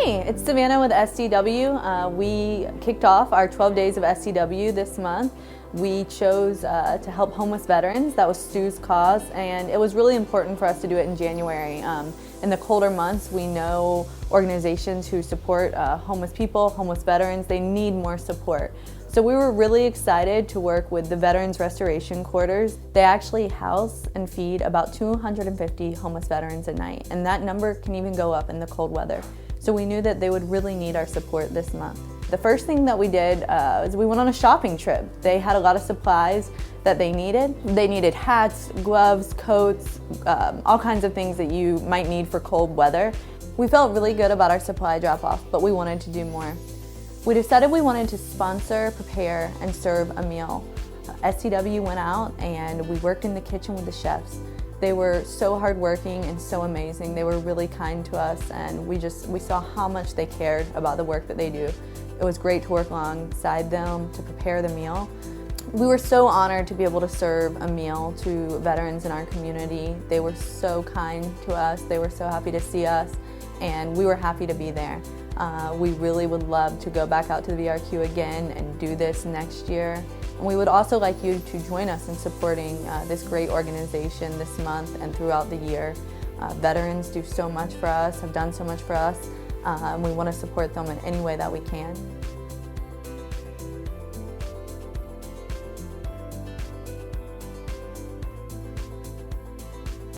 Hey, it's Savanna with SCW. We kicked off our 12 Days of SCW this month. We chose to help homeless veterans. That was Stu's cause, and it was really important for us to do it in January. In the colder months, we know organizations who support homeless people, homeless veterans, they need more support. So we were really excited to work with the Veterans Restoration Quarters. They actually house and feed about 250 homeless veterans a night, and that number can even go up in the cold weather. So we knew that they would really need our support this month. The first thing that we did is we went on a shopping trip. They had a lot of supplies that they needed. They needed hats, gloves, coats, all kinds of things that you might need for cold weather. We felt really good about our supply drop-off, but we wanted to do more. We decided we wanted to sponsor, prepare, and serve a meal. SCW went out and we worked in the kitchen with the chefs. They were so hardworking and so amazing. They were really kind to us, and we saw how much they cared about the work that they do. It was great to work alongside them to prepare the meal. We were so honored to be able to serve a meal to veterans in our community. They were so kind to us. They were so happy to see us, and we were happy to be there. We really would love to go back out to the VRQ again and do this next year. And we would also like you to join us in supporting this great organization this month and throughout the year. Veterans do so much for us, have done so much for us, and we want to support them in any way that we can.